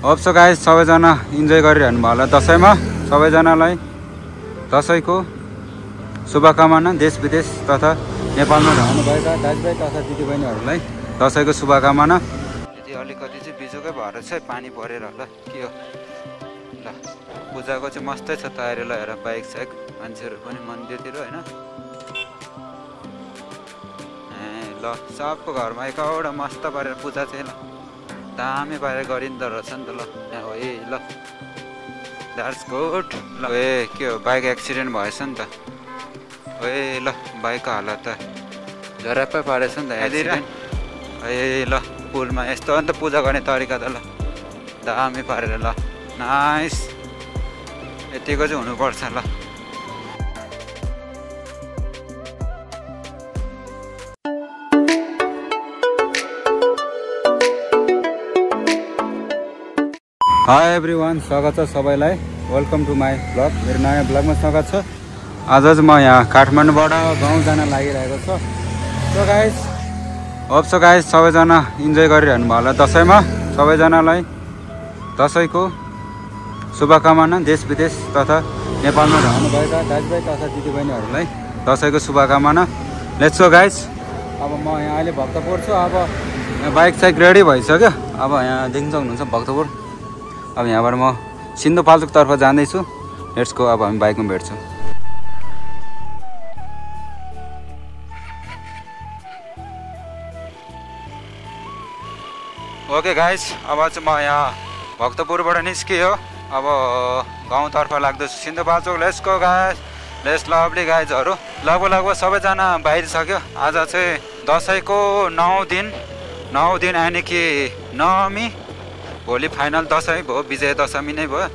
Hope so guys सबैजना enjoy गरिरहनु भयो होला दसैँमा। सबैजनालाई दसैँको शुभकामना। देश विदेश तथा नेपालमा रहनुभएका दाजुभाइ तथा दिदीबहिनीहरूलाई दसैँको शुभकामना। यदि अलिकति चाहिँ बिजोकै भएर चाहिँ पानी परेर होला के हो ल। पूजाको चाहिँ मस्तै छ तयारी। ल हेर बाइक साइक मान्छेहरू पनि मन्दिरतिर होइन। ल सबको घरमा एकवटा मस्त पारेर पूजा चाहिँ ल दामी पारेर गरिँदो रहेछ नि त। ल यहाँ ए ल द्याट्स गुड। ल ए के हो बाइक एक्सिडेन्ट भएछ नि त। ए ल बाइकको हालत त झराप्पै पारेछ नि त एक्सिडेन्ट। ए ल पुलमा यस्तो हो नि त पूजा गर्ने तरिका त। ल दामी पारेर ल नाइस यतिको चाहिँ हुनुपर्छ। ल हाई एभ्रिवान, स्वागत छ सबैलाई। Welcome to my blog. मेरो नयाँ ब्लगमा स्वागत छ। आज चाहिँ म यहाँ काठमाडौँबाट गाउँ जान लागिरहेको छु। So guys hope so guys सबैजना इन्जोय गरिरहनु भयो होला दसैँमा। सबैजनालाई दसैँको शुभकामना। देश विदेश तथा नेपालमा रहनुभएका दाजुभाइ तथा दिदीबहिनीहरूलाई दसैँको शुभकामना। Let's go guys. अब म यहाँ अहिले भक्तपुर छु। अब यहाँ बाइक साइक रेडी भइसक्यो। अब यहाँ देख्न सक्नुहुन्छ भक्तपुर। अब यहाँबाट म सिन्धुपाल्चोकतर्फ जाँदैछु। Let's go. अब हामी बाइकमा भेट्छौँ। ओके गाइस, अब चाहिँ म यहाँ भक्तपुरबाट निस्कियो। अब गाउँतर्फ लाग्दैछु Sindhupalchok. Let's go guys. Let's lovely गाइजहरू। लगभग सबैजना बाहिरिसक्यो। आज चाहिँ दसैँको 9 दिन यानि कि नवमी। भोलि फाइनल दसैँ भयो, विजय दशमी नै भयो।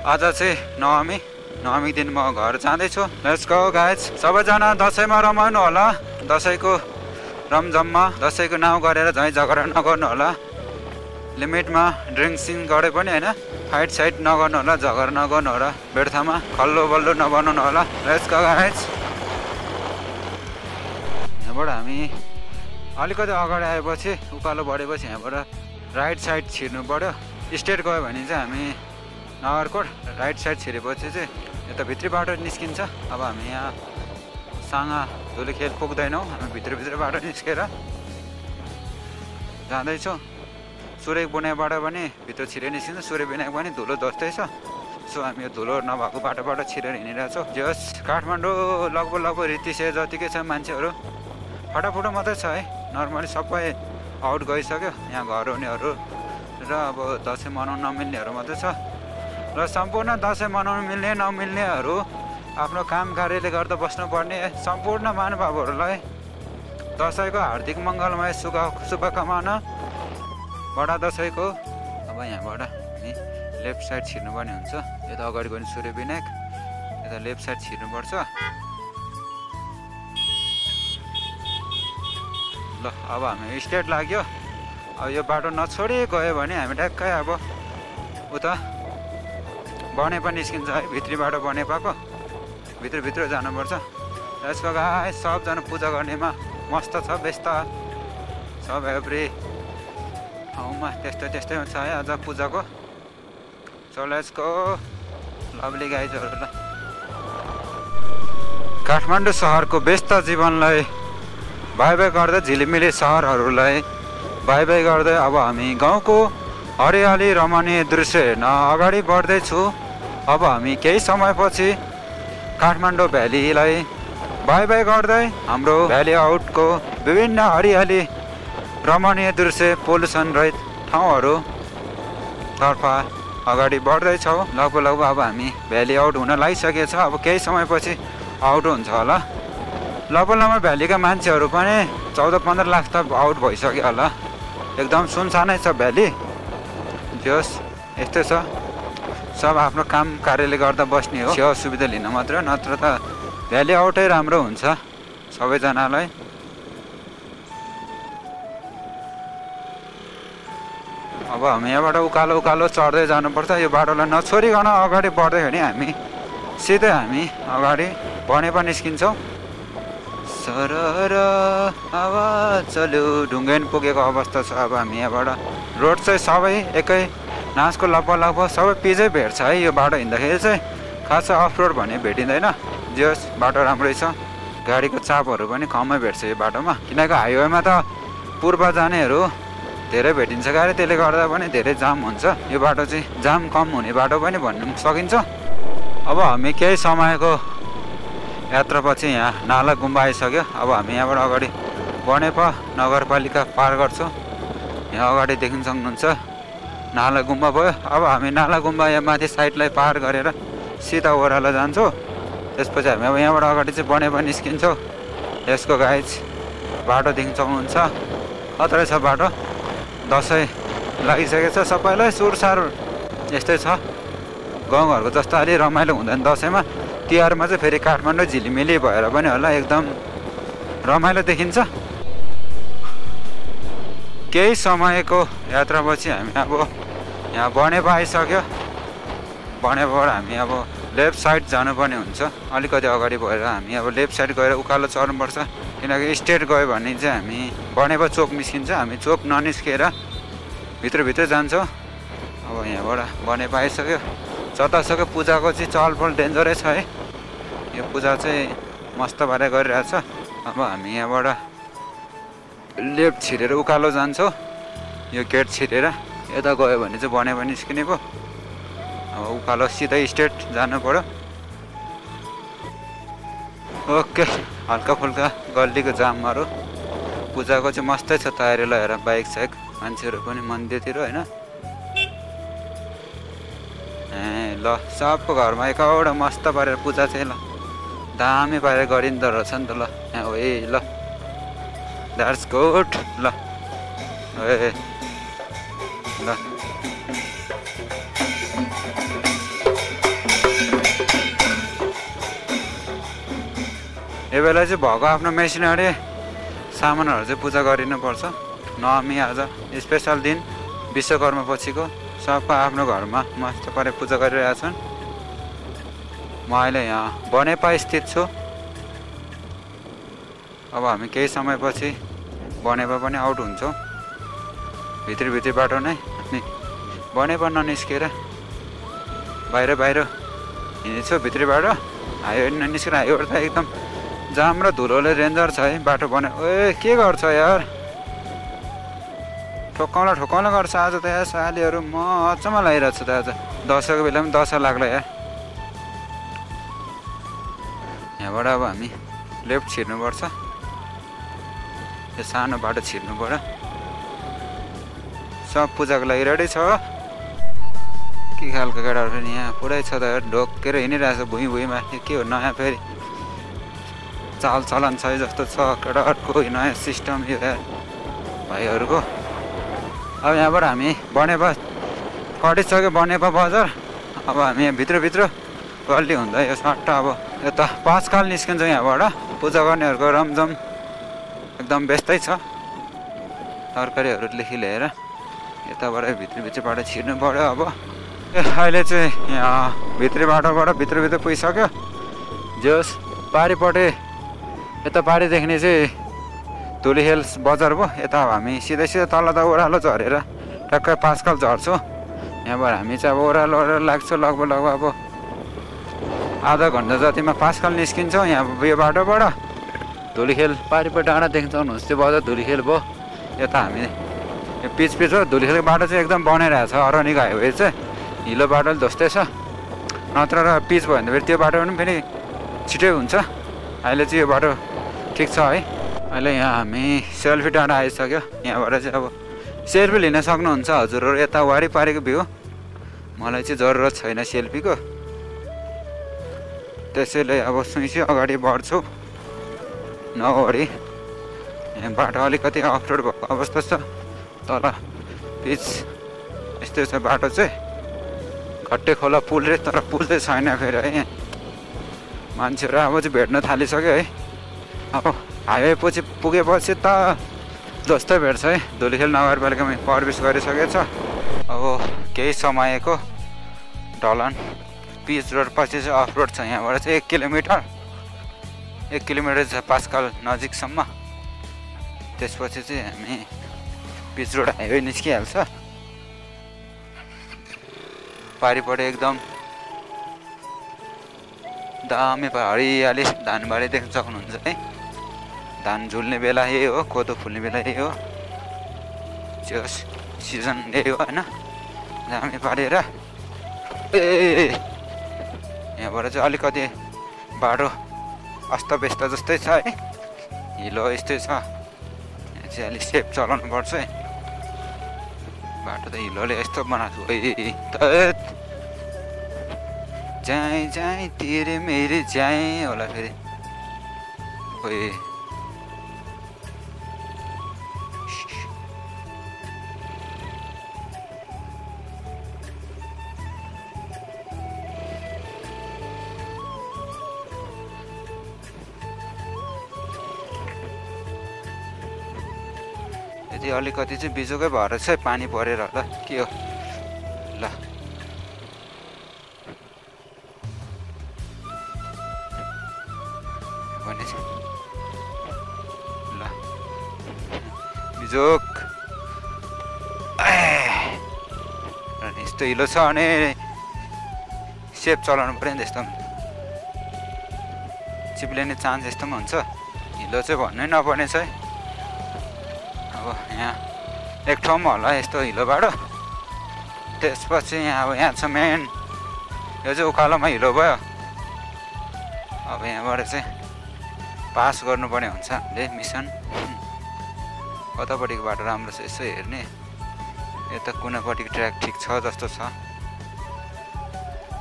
आज चाहिँ नवमी दिन म घर जाँदैछु। Let's go guys. सबैजना दसैँमा रमाउनु होला। दसैँको रमझममा दसैँको नाउँ गरेर झैँ झगडा नगर्नु होला। लिमिटमा ड्रिङ्कसिङ गरे पनि होइन, फाइट साइट नगर्नु होला, झगडा नगर्नु होला। बेर्थामा खल्लो बल्लो नबनाउनु होला। Let's go guys. यहाँबाट हामी अलिकति अगाडि आएपछि उकालो बढेपछि यहाँबाट राइट साइड छिर्नु पऱ्यो। स्ट्रेट गयो भने चाहिँ हामी नगरकोट, राइट साइड छिरेपछि चाहिँ यता भित्री बाटो निस्किन्छ। अब हामी यहाँ साँगा धुलीखेल पुग्दैनौँ। हामी भित्र बाटो निस्केर जाँदैछौँ। सूर्य बुनाइबाट पनि भित्र छिरे निस्किन्छ। सूर्य बुनाइ पनि धुलो धस्दै छ। सो हामी यो धुलो नभएको बाटोबाट छिरेर हिँडिरहेछौँ। जस काठमाडौँ लगभग रीतिसे जतिकै छ मान्छेहरू फटाफुटो मात्रै छ है। नर्मली सबै आउट गइसक्यो। यहाँ घर हुनेहरू र अब दसैँ मनाउन नमिल्नेहरू मात्रै छ। र सम्पूर्ण दसैँ मनाउन मिल्ने नमिल्नेहरू आफ्नो काम कार्यले गर्दा बस्नुपर्ने सम्पूर्ण महानुभावहरूलाई दसैँको हार्दिक मङ्गलमय शुभकामना। बडा दसैँको। अब यहाँबाट हामी लेफ्ट साइड छिर्नुपर्ने हुन्छ। यता अगाडि गयो भने सूर्य विनायक, यता लेफ्ट साइड छिर्नुपर्छ। ल अब हामी स्ट्रेट लाग्यो। अब यो बाटो नछोडी गयो भने हामी ट्याक्कै अब उता बनेपा निस्किन्छ है। भित्री बाटो बनेपाको भित्र जानुपर्छ। यसको गाइस सबजना पूजा गर्नेमा मस्त छ, व्यस्त सब एभ्री ठाउँमा त्यस्तै छ है आज पूजाको। सो लेट्स गो लभली गाइजहरू। ल काठमाडौँ सहरको व्यस्त जीवनलाई बाई गर्दै, झिलिमिली सहरहरूलाई बाई गर्दै अब हामी गाउँको हरियाली रमणीय दृश्य हेर्न अगाडि बढ्दैछु। अब हामी केही समयपछि काठमाडौँ भ्यालीलाई बाई गर्दै हाम्रो भ्याली आउटको विभिन्न हरियाली रमणीय दृश्य पोल्युसन रहित ठाउँहरू तर्फ अगाडि बढ्दैछौँ। लगभग अब हामी भ्याली आउट हुन लागिसकेको छ। अब केही समयपछि आउट हुन्छ होला। लगभग भ्यालीका मान्छेहरू पनि 14-15 लाख त आउट भइसक्यो होला। एकदम सुनसानै छ भ्याली। जस यस्तै छ। सब आफ्नो काम कार्यले गर्दा बस्ने हो। सेवा सुविधा लिन मात्र, नत्र त भ्याली आउटै राम्रो हुन्छ सबैजनालाई। अब हामी यहाँबाट उकालो चढ्दै जानुपर्छ। यो बाटोलाई नछोडिकन अगाडि बढ्दै भने हामी सिधै अगाडि बनेपा निस्किन्छौँ। सरर आवाज चल्यो। ढुङ्गेन पुगेको अवस्था छ। अब हामी यहाँबाट रोड चाहिँ सबै एकै नासको लगभग सबै पिचै भेट्छ है। यो बाटो हिँड्दाखेरि चाहिँ खास अफ रोड भन्ने भेटिँदैन। जे होस् बाटो राम्रै छ, गाडीको चापहरू पनि कमै भेट्छ यो बाटोमा। किनकि हाइवेमा त पूर्व जानेहरू धेरै भेटिन्छ गाडी, त्यसले गर्दा पनि धेरै जाम हुन्छ। यो बाटो चाहिँ जाम कम हुने बाटो पनि भन्नु सकिन्छ। अब हामी केही समयको यात्रापछि यहाँ नाला गुम्बा आइसक्यो। अब हामी यहाँबाट अगाडि बनेपा नगरपालिका पार गर्छौँ। यहाँ अगाडि देख्न सक्नुहुन्छ नाला गुम्बा भयो। अब हामी नाला गुम्बा यहाँ माथि साइडलाई पार गरेर सिधा ओह्रालो जान्छौँ। त्यसपछि हामी अब यहाँबाट अगाडि चाहिँ बनेपा निस्किन्छौँ। यसको गाइज बाटो देख्न सक्नुहुन्छ, खतरै छ बाटो। दसैँ लागिसकेको छ, सबैलाई सुरसार यस्तै छ। गाउँघरको जस्तो अलि रमाइलो हुँदैन दसैँमा। तिहारमा चाहिँ फेरि काठमाडौँ झिलिमिली भएर पनि होला एकदम रमाइलो देखिन्छ। केही समयको यात्रापछि हामी अब यहाँ बनेपा आइसक्यो। बनेपाबाट हामी अब लेफ्ट साइड जानुपर्ने हुन्छ। अलिकति अगाडि भएर हामी अब लेफ्ट साइड गएर उकालो चढ्नुपर्छ। किनकि स्ट्रेट गयो भने चाहिँ हामी बनेपा चोक निस्किन्छ। हामी चोक ननिस्केर भित्रभित्र जान्छौँ। अब यहाँबाट बनेपा आइसक्यो। जतासुकै पूजाको चाहिँ चहलपहल डेन्जरै छ है। यो पूजा चाहिँ मस्त पारेर गरिरहेछ। अब हामी यहाँबाट लेफ्ट छिरेर उकालो जान्छौँ। यो गेट छिरेर यता गयो भने चाहिँ बनेपा निस्किने पो। अब उकालो सिधै स्ट्रेट जानु पर्यो। ओके, हल्का फुल्का गल्लीको जामहरू। पूजाको चाहिँ मस्तै छ तयारी लगाएर बाइक साइक मान्छेहरू पनि मन्दिरतिर होइन। ए ल, सबको घरमा एकवटा मस्त पारेर पूजा चाहिँ ल दामी पारेर गरिँदो रहेछ नि त। ल यहाँ हो ए ल, द्याट्स गुड। ल ए ल, यो बेला चाहिँ भएको आफ्नो मेसिनरी सामानहरू चाहिँ पूजा गरिनुपर्छ। नवमी आज स्पेसल दिन, विश्वकर्मा पछिको सबको आफ्नो घरमा मस्त पारे पूजा गरिरहेछन्। म अहिले यहाँ बनेपा स्थित छु। अब हामी केही समयपछि बनेपा पनि आउट हुन्छौँ। भित्री बाटो नै हामी बनेपा ननिस्केर बाहिर हिँड्छौँ। भित्री बाटो हाइवे ननिस्केर हाइवे त एकदम जाम र धुलोले रेन्जर छ है बाटो बने। ए के गर्छ यार, ठोक्काउँला गर्छ आज त यार सालीहरू। म अचम्म लागिरहेको छु त आज। दसैँको बेला पनि दसैँ लाग्ला यार। यहाँबाट अब हामी लेफ्ट छिर्नुपर्छ। यो सानो बाटो छिर्नु पर्यो। सब पूजाको लागि रेडी छ। के खालको केटाहरू पनि यहाँ पुरै छ त यार, ढोकेर हिँडिरहेछ भुइँमा। के हो नयाँ फेरि चाल चलन छ जस्तो छ केटाहरूको नयाँ सिस्टम यो यार भाइहरूको। अब यहाँबाट हामी बनेपा कटिसक्यो, बनेपा बजार। अब हामी यहाँ भित्र गल्ली हुँदा यो सट्टा अब यता पाँचखाल निस्किन्छौँ। यहाँबाट पूजा गर्नेहरूको रमझम एकदम व्यस्तै छ। तरकारीहरूदेखि लिएर यताबाट भित्र बाटो छिर्नु पऱ्यो। अब अहिले चाहिँ यहाँ भित्री बाटोबाट भित्र पुगिसक्यो। जोस् पारिपट्टि यता पारि देख्ने चाहिँ धुली हिल्स बजार भयो। यता हामी सिधै तल त ओह्रालो झरेर टक्कै पाँचखाल झर्छौँ। यहाँबाट हामी चाहिँ अब ओह्रालो लाग्छौँ। लगभग अब आधा घन्टा जतिमा पाँचखाल निस्किन्छौँ यहाँ यो बाटोबाट। धुलीखेल पारिपट्टि डाँडा देख्न सक्नुहुन्छ, त्यो बजार धुलीखेल भयो। यता हामी यो पिच हो। धुलीखेलको बाटो चाहिँ एकदम बनाइरहेको छ। अरनिको हाइवे चाहिँ हिलो बाटो जस्तै छ। नत्र र पिच भयो भने फेरि त्यो बाटो पनि फेरि छिटै हुन्छ। अहिले चाहिँ यो बाटो ठिक छ है। अहिले यहाँ हामी सेल्फी डाँडा आइसक्यो। यहाँबाट चाहिँ अब सेल्फी लिन सक्नुहुन्छ हजुरहरू। यता वारिपारिको भ्यू। मलाई चाहिँ जरुरत छैन सेल्फीको, त्यसैले अब सुइसी अगाडि बढ्छु नगरी। यहाँ बाटो अलिकति अफरोड भएको अवस्था छ। तल पिच यस्तै छ बाटो चाहिँ। घट्टे खोला पुल रे, तर पुल चाहिँ छैन फेरि है। यहाँ मान्छेहरू अब चाहिँ भेट्न थालिसक्यो है। अब हाइवे पछि पुगेपछि त जस्तै भेट्छ है। धुलीखेल नगरपालिकामा प्रवेश गरिसकेछ। अब केही समयको ढलान पिच रोड पछि चाहिँ अफ रोड छ। यहाँबाट चाहिँ 1 किलोमिटर छ पाँचखाल नजिकसम्म। त्यसपछि चाहिँ हामी पिच रोड हाइवे निस्किहाल्छ। पारिपट्टि एकदम दामी हरियाली धानबारी देख्न सक्नुहुन्छ है। धान झुल्ने बेला यही हो, कोदो फुल्ने बेला यही हो, सिजन यही हो होइन। दामी पारेर यहाँबाट चाहिँ अलिकति बाटो अस्तव्यस्त जस्तै छ है, हिलो यस्तै छ। यहाँ चाहिँ अलिक सेफ चलाउनु पर्छ है, बाटो त हिलोले यस्तो बनाएको छ। जाएँ जाएँ तेरे मेरे जाएँ होला फेरि। खोइ यदि अलिकति चाहिँ बिजोकै भएर चाहिँ पानी परेर होला के हो। ल भने चाहिँ ल बिजोक यस्तो हिलो छ भने सेफ चलाउनु पऱ्यो नि। त्यस्तो चिप्लिने चान्स यस्तोमा हुन्छ, हिलो चाहिँ भन्नै नपर्ने छ है। अब यहाँ एक ठाउँमा होला यस्तो हिलो बाटो, त्यसपछि यहाँ अब यहाँ छ मेन, यो चाहिँ उकालोमा हिलो भयो। अब यहाँबाट चाहिँ पास गर्नुपर्ने हुन्छ हामीले मिसन। कतापट्टिको बाटो राम्रो छ यसो हेर्ने, यता कुनापट्टिको ट्र्याक ठिक छ जस्तो छ,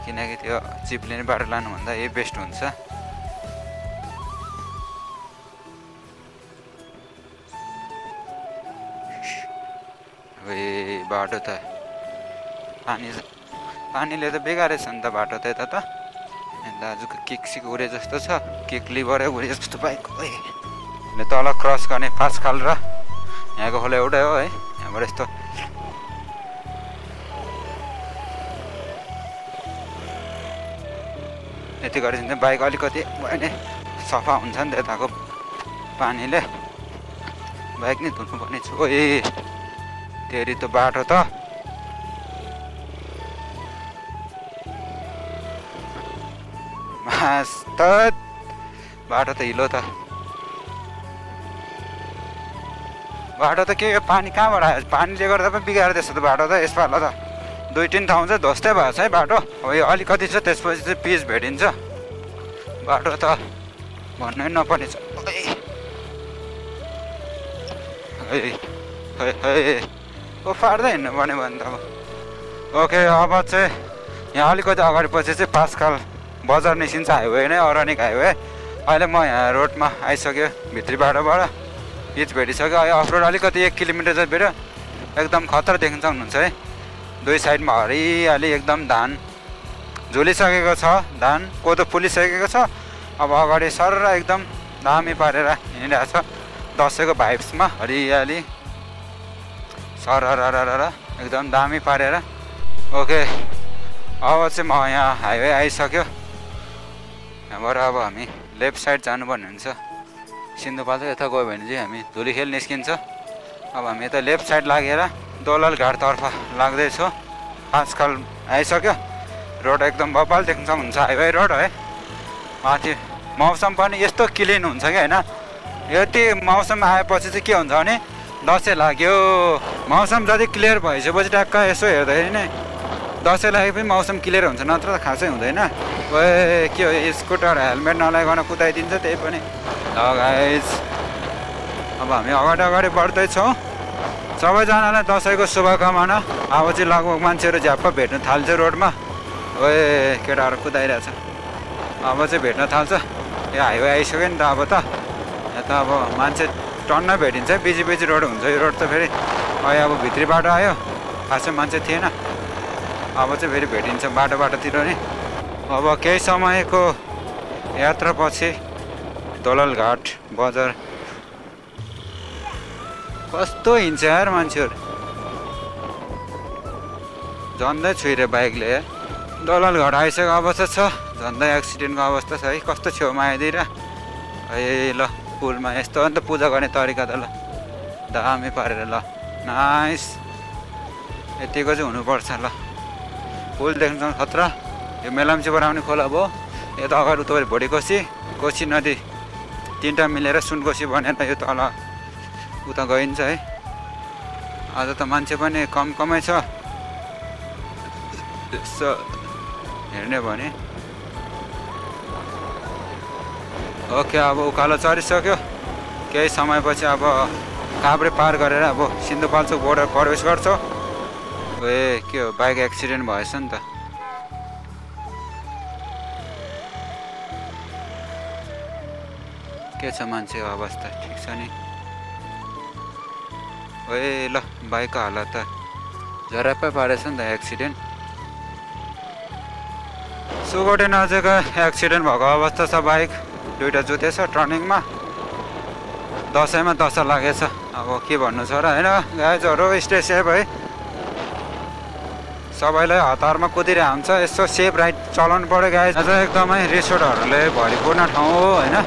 किनकि त्यो चिप्लिने बाटो लानुभन्दा यही बेस्ट हुन्छ। ए बाटो त पानीले त बेगारै छ नि त बाटो त। यता त दाजुको किक सिक उडे जस्तो छ, किक लिभरै उडे जस्तो बाइक तल क्रस गर्ने फास्ट खाल र यहाँको खोला एउटै हो है। यहाँबाट यस्तो यति गरेपछि चाहिँ बाइक अलिकति भयो नि सफा हुन्छ नि त, यताको पानीले बाइक नै धुनुपर्ने छु। ओए तेरि त बाटो त बाटो त हिलो त, बाटो त के पानी कहाँबाट आयो, पानीले गर्दा पनि बिगाएर त्यस्तो त बाटो त। यसपालि त 2-3 ठाउँ चाहिँ ध्वस्तै भएको छ है बाटो। अब यो अलिकति छ, त्यसपछि चाहिँ पिच भेटिन्छ। बाटो त भन्नै नपर्ने छ। फाट्दै हिँड्नु पर्ने भयो नि त अब। ओके अब चाहिँ यहाँ अलिकति अगाडि पछि चाहिँ पाँचखाल बजार निस्किन्छ, हाइवे नै औरानिक हाइवे। अहिले म यहाँ रोडमा आइसक्यो, भित्री बाटोबाट पिच भेटिसक्यो। अहिले अफरोड अलिकति 1 किलोमिटर चाहिँ भेट्यो, एकदम खतरा देख्न सक्नुहुन्छ है। दुई साइडमा हरियाली एकदम, धान झुलिसकेको छ, धान कोदो फुलिसकेको छ। अब अगाडि सर एकदम दामी पारेर हिँडिरहेको छ, दसैँको भाइब्समा हरियाली सरर एकदम दामी पारेर। ओके अब चाहिँ म यहाँ हाइवे आइसक्यो। यहाँबाट अब हामी लेफ्ट साइड जानुपर्ने हुन्छ, सिन्धुपाल्चोक यता गयो भने चाहिँ हामी धुलीखेल निस्किन्छ। अब हामी यता लेफ्ट साइड लागेर दोलाल घाटतर्फ लाग्दैछौँ। पाँचखाल आइसक्यो, रोड एकदम बबाल देख्न सक्नुहुन्छ, हाइवे रोड है। माथि मौसम पनि यस्तो क्लिन हुन्छ कि होइन। यति मौसम आएपछि चाहिँ के हुन्छ भने दसैँ लाग्यो, मौसम जति क्लियर भइसकेपछि ट्याक्क यसो हेर्दाखेरि नै दसैँ लागे पनि मौसम क्लियर हुन्छ, नत्र त खासै हुँदैन। ओए के हो, स्कुटर हेलमेट नलाइकन कुदाइदिन्छ, त्यही पनि। ल गाइस अब हामी अगाडि बढ्दैछौँ। सबैजनालाई दसैँको शुभकामना। अब चाहिँ लगभग मान्छेहरू झ्याप्प भेट्न थाल्छ रोडमा। ओए केटाहरू कुदाइरहेछ, अब चाहिँ भेट्न थाल्छ। यो हाइवे आइसक्यो नि त अब त। यता अब मान्छे टन्न भेटिन्छ, बिजी रोड हुन्छ यो रोड त। फेरि अहिले अब भित्री बाटो आयो, खासै मान्छे थिएन, अब चाहिँ फेरि भेटिन्छ बाटोतिर नि। अब केही समयको यात्रापछि दोलाल घाट बजार कस्तो हिँड्छ यार मान्छेहरू, झन्डै छुइरे बाइकले। दोलाल घाट आइसकेको अवस्था छ, झन्डै एक्सिडेन्टको अवस्था छ है। कस्तो छेउमा आइदिएर ए ल पुलमा यस्तो अन्त पूजा गर्ने तरिका त ल दामी पारेर ल नाइस, यतिको चाहिँ हुनुपर्छ ल। पुल देख्नुहुन्छ खतरा। यो मेलाम्चीबाट आउने खोला भयो। यता अगाडि तपाईँ भोटेकोसी कोसी नदी तीनटा मिलेर सुनकोसी भनेर यो तल उता गइन्छ है। आज त मान्छे पनि कमै छ यसो हेर्ने भने। ओके अब उकालो चढिसक्यो। केही समयपछि अब काभ्रे पार गरेर अब सिन्धुपाल्चोक बोर्डर प्रवेश गर्छ। ए के हो बाइक एक्सिडेन्ट भएछ नि त। के छ मान्छेको अवस्था ठिक छ नि? ए ल बाइकको हालत त झराप्पै पारेछ नि त एक्सिडेन्ट। सुगोटे नजिक एक्सिडेन्ट भएको अवस्था छ। बाइक दुइटा जुतेछ टर्निङमा। दसैँमा दशा लागेछ। अब के भन्नु छ र होइन गाइजहरू, स्टे सेफ है। सबैलाई हतारमा कुदिरहेको हुन्छ। यसो सेफ राइड चलाउनु पऱ्यो गाइज। अझ एकदमै रिसोर्टहरूले भरिपूर्ण ठाउँ हो होइन।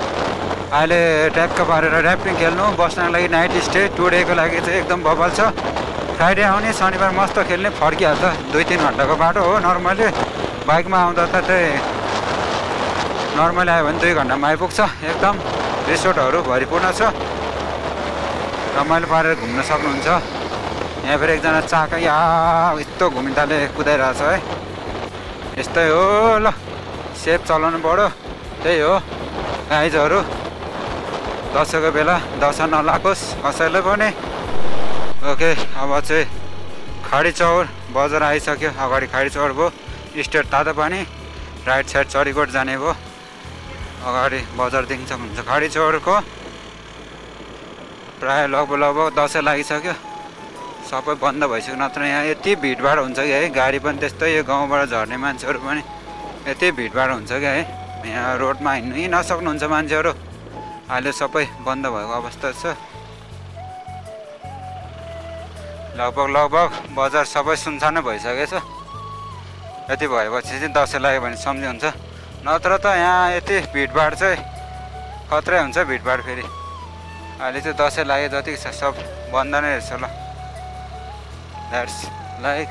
अहिले ट्याक्क पारेर ऱ्याफ्टिङ खेल्नु, बस्नको लागि नाइट स्टे 2 डेको लागि चाहिँ एकदम बबल छ। फ्राइडे आउने, शनिबार मस्त खेल्ने, फर्किहाल्छ। 2-3 घन्टाको बाटो हो। नर्मली बाइकमा आउँदा त त्यही नर्मली आयो भने 2 घन्टामा आइपुग्छ। एकदम रिसोर्टहरू भरिपूर्ण छ। रमाइलो पारेर घुम्न सक्नुहुन्छ। यहाँ फेरि एकजना चाका या यस्तो घुमिँदाले कुदाइरहेछ है। यस्तै हो ल, सेफ चलाउनु पऱ्यो। त्यही हो गाइजहरू, दसैँको बेला दशा नलागोस् कसैले पनि। ओके अब चाहिँ खाडी चौर बजार आइसक्यो। अगाडि खाडी चौर भयो, स्टेट तातो पानी, राइट साइड चरीकोट जाने भयो। अगाडि बजार देखिन्छ हुन्छ खाडी चौरको। प्रायः लगभग दसैँ लागिसक्यो, सबै बन्द भइसक्यो। नत्र यहाँ यति भिडभाड हुन्छ कि है। गाडी पनि त्यस्तै, यो गाउँबाट झर्ने मान्छेहरू पनि यति भिडभाड हुन्छ कि है। यहाँ रोडमा हिँड्नै नसक्नुहुन्छ मान्छेहरू। अहिले सबै बन्द भएको अवस्था छ। लगभग बजार सबै सुनसानै भइसकेछ। यति भएपछि चाहिँ दसैँ लाग्यो भने सम्झि हुन्छ। नत्र त यहाँ यति भिडभाड चाहिँ खत्रै हुन्छ। भिडभाड फेरि अहिले चाहिँ दसैँ लाग्यो जति छ सब बन्द नै रहेछ ल। That's like